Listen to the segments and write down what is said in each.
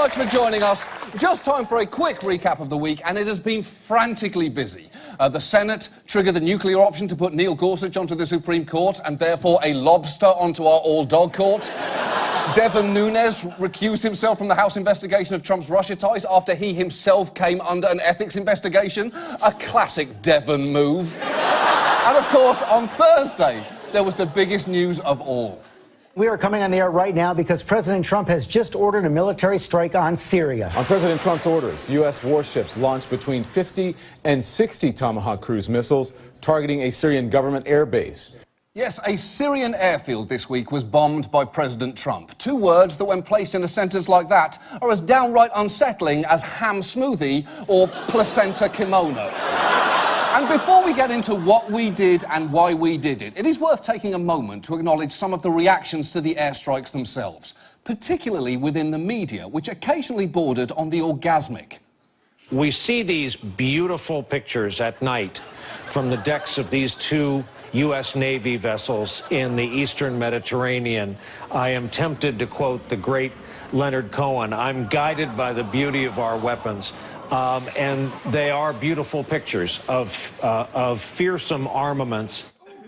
much for joining us. Just time for a quick recap of the week, and it has been frantically busy. The Senate triggered the nuclear option to put Neil Gorsuch onto the Supreme Court, and therefore a lobster onto our all-dog court. Devin Nunes recused himself from the House investigation of Trump's Russia ties after he himself came under an ethics investigation. A classic Devin move. And of course, on Thursday, there was the biggest news of all. We are coming on the air right now because President Trump has just ordered a military strike on Syria. On President Trump's orders, U.S. warships launched between 50 and 60 Tomahawk cruise missiles targeting a Syrian government air base. Yes, a Syrian airfield this week was bombed by President Trump. Two words that, when placed in a sentence like that, are as downright unsettling as ham smoothie or placenta kimono. And before we get into what we did and why we did it, it is worth taking a moment to acknowledge some of the reactions to the airstrikes themselves, particularly within the media, which occasionally bordered on the orgasmic. We see these beautiful pictures at night from the decks of these two U.S. Navy vessels in the Eastern Mediterranean. I am tempted to quote the great Leonard Cohen, "I'm guided by the beauty of our weapons." And they are beautiful pictures of fearsome armaments.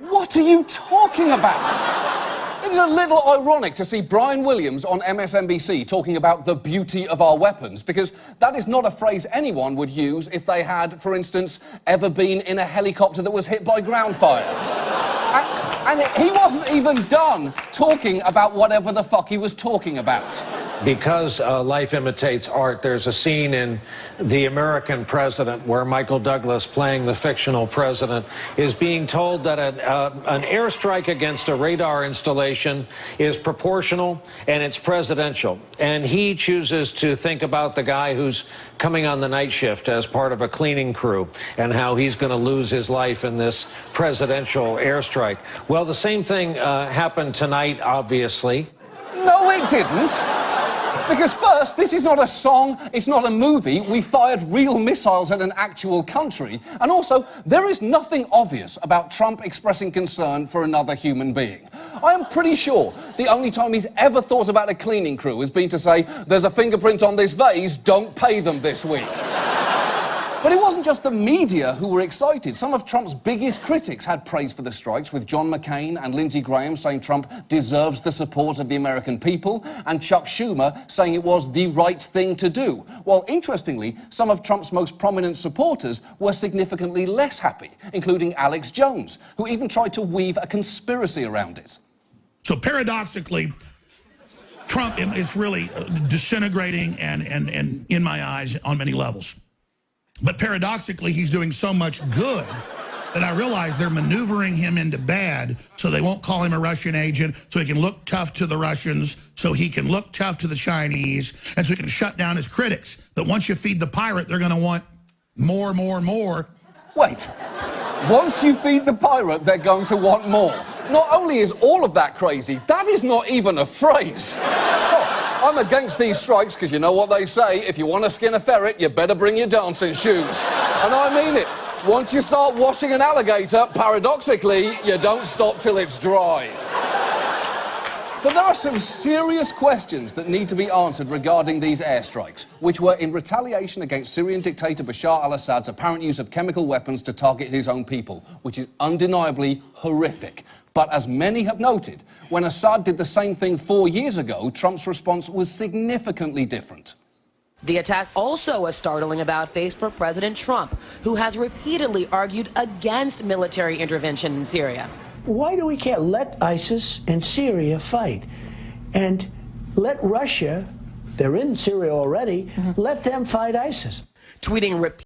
What are you talking about? It is a little ironic to see Brian Williams on MSNBC talking about the beauty of our weapons, because that is not a phrase anyone would use if they had, for instance, ever been in a helicopter that was hit by ground fire. And he wasn't even done talking about whatever the fuck he was talking about. Because life imitates art, there's a scene in The American President where Michael Douglas, playing the fictional president, is being told that an airstrike against a radar installation is proportional and it's presidential. And he chooses to think about the guy who's coming on the night shift as part of a cleaning crew and how he's going to lose his life in this presidential airstrike. Well, the same thing happened tonight, obviously. No, it didn't. Because first, this is not a song, it's not a movie. We fired real missiles at an actual country. And also, there is nothing obvious about Trump expressing concern for another human being. I am pretty sure the only time he's ever thought about a cleaning crew has been to say, "There's a fingerprint on this vase, don't pay them this week." But it wasn't just the media who were excited. Some of Trump's biggest critics had praise for the strikes, with John McCain and Lindsey Graham saying Trump deserves the support of the American people, and Chuck Schumer saying it was the right thing to do. While, interestingly, some of Trump's most prominent supporters were significantly less happy, including Alex Jones, who even tried to weave a conspiracy around it. So paradoxically, Trump is really disintegrating and in my eyes, on many levels. But paradoxically, he's doing so much good that I realize they're maneuvering him into bad so they won't call him a Russian agent, so he can look tough to the Russians, so he can look tough to the Chinese, and so he can shut down his critics. That once you feed the pirate, they're going to want more, more, more. Wait. Once you feed the pirate, they're going to want more. Not only is all of that crazy, that is not even a phrase. I'm against these strikes because you know what they say, if you want to skin a ferret, you better bring your dancing shoes. And I mean it. Once you start washing an alligator, paradoxically, you don't stop till it's dry. But there are some serious questions that need to be answered regarding these airstrikes, which were in retaliation against Syrian dictator Bashar al-Assad's apparent use of chemical weapons to target his own people, which is undeniably horrific. But as many have noted, when Assad did the same thing 4 years ago, Trump's response was significantly different. The attack also a startling about face for President Trump, who has repeatedly argued against military intervention in Syria. Why do we can't let ISIS and Syria fight and let Russia, they're in Syria already, let them fight ISIS? Tweeting